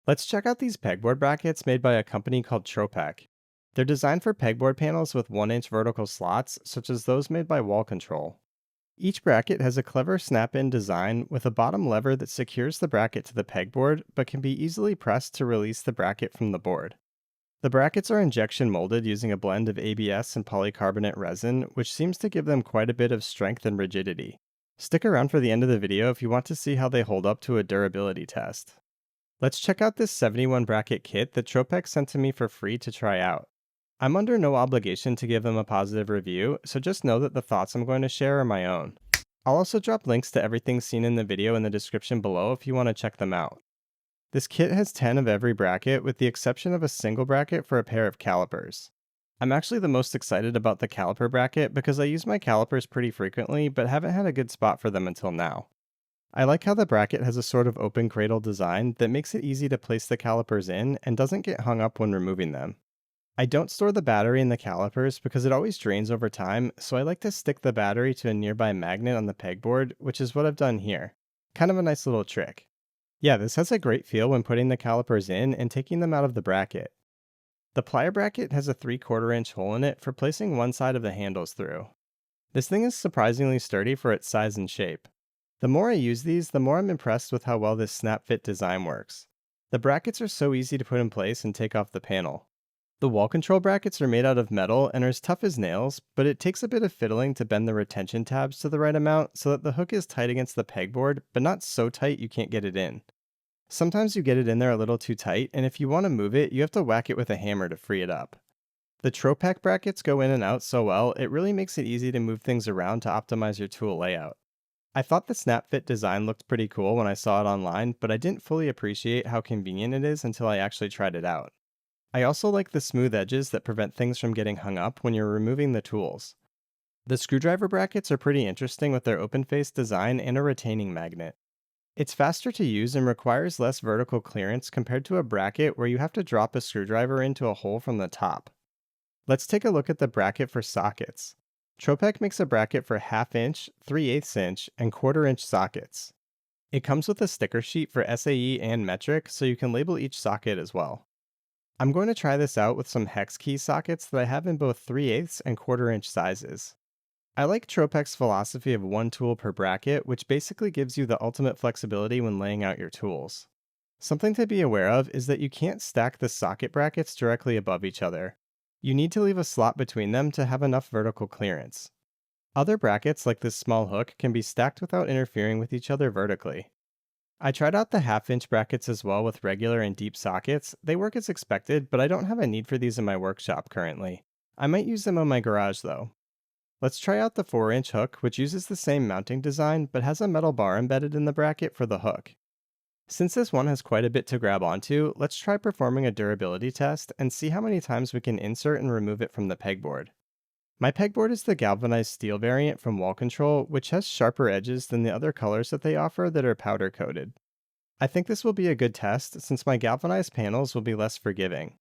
Let's check out these pegboard brackets made by a company called Tropek. They're designed for pegboard panels with 1-inch vertical slots, such as those made by Wall Control. Each bracket has a clever snap-in design with a bottom lever that secures the bracket to the pegboard but can be easily pressed to release the bracket from the board. The brackets are injection molded using a blend of ABS and polycarbonate resin, which seems to give them quite a bit of strength and rigidity. Stick around for the end of the video if you want to see how they hold up to a durability test. Let's check out this 71 bracket kit that Tropek sent to me for free to try out. I'm under no obligation to give them a positive review, so just know that the thoughts I'm going to share are my own. I'll also drop links to everything seen in the video in the description below if you want to check them out. This kit has 10 of every bracket with the exception of a single bracket for a pair of calipers. I'm actually the most excited about the caliper bracket because I use my calipers pretty frequently but haven't had a good spot for them until now. I like how the bracket has a sort of open cradle design that makes it easy to place the calipers in and doesn't get hung up when removing them. I don't store the battery in the calipers because it always drains over time, so I like to stick the battery to a nearby magnet on the pegboard, which is what I've done here. Kind of a nice little trick. Yeah, this has a great feel when putting the calipers in and taking them out of the bracket. The plier bracket has a 3/4-inch hole in it for placing one side of the handles through. This thing is surprisingly sturdy for its size and shape. The more I use these, the more I'm impressed with how well this snap-fit design works. The brackets are so easy to put in place and take off the panel. The wall control brackets are made out of metal and are as tough as nails, but it takes a bit of fiddling to bend the retention tabs to the right amount so that the hook is tight against the pegboard, but not so tight you can't get it in. Sometimes you get it in there a little too tight, and if you want to move it, you have to whack it with a hammer to free it up. The Tropek brackets go in and out so well, it really makes it easy to move things around to optimize your tool layout. I thought the snap fit design looked pretty cool when I saw it online, but I didn't fully appreciate how convenient it is until I actually tried it out. I also like the smooth edges that prevent things from getting hung up when you're removing the tools. The screwdriver brackets are pretty interesting with their open face design and a retaining magnet. It's faster to use and requires less vertical clearance compared to a bracket where you have to drop a screwdriver into a hole from the top. Let's take a look at the bracket for sockets. Tropek makes a bracket for 1/2 inch, 3/8 inch, and 1/4 inch sockets. It comes with a sticker sheet for SAE and metric, so you can label each socket as well. I'm going to try this out with some hex key sockets that I have in both 3/8 and 1/4 inch sizes. I like Tropek's philosophy of one tool per bracket, which basically gives you the ultimate flexibility when laying out your tools. Something to be aware of is that you can't stack the socket brackets directly above each other. You need to leave a slot between them to have enough vertical clearance. Other brackets like this small hook can be stacked without interfering with each other vertically. I tried out the 1/2 inch brackets as well with regular and deep sockets. They work as expected, but I don't have a need for these in my workshop currently. I might use them in my garage though. Let's try out the 4-inch hook, which uses the same mounting design but has a metal bar embedded in the bracket for the hook. Since this one has quite a bit to grab onto, let's try performing a durability test and see how many times we can insert and remove it from the pegboard. My pegboard is the galvanized steel variant from Wall Control, which has sharper edges than the other colors that they offer that are powder coated. I think this will be a good test since my galvanized panels will be less forgiving.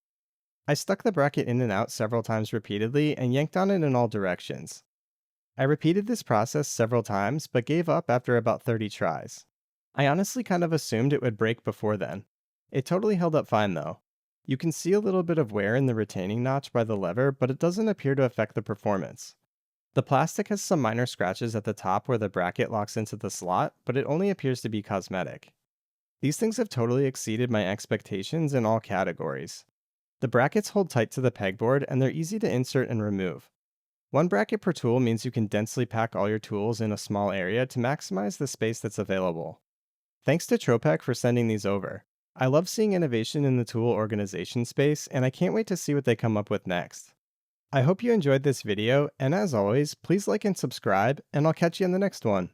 I stuck the bracket in and out several times repeatedly and yanked on it in all directions. I repeated this process several times but gave up after about 30 tries. I honestly kind of assumed it would break before then. It totally held up fine though. You can see a little bit of wear in the retaining notch by the lever, but it doesn't appear to affect the performance. The plastic has some minor scratches at the top where the bracket locks into the slot, but it only appears to be cosmetic. These things have totally exceeded my expectations in all categories. The brackets hold tight to the pegboard and they're easy to insert and remove. One bracket per tool means you can densely pack all your tools in a small area to maximize the space that's available. Thanks to Tropek for sending these over. I love seeing innovation in the tool organization space, and I can't wait to see what they come up with next. I hope you enjoyed this video, and as always, please like and subscribe, and I'll catch you in the next one.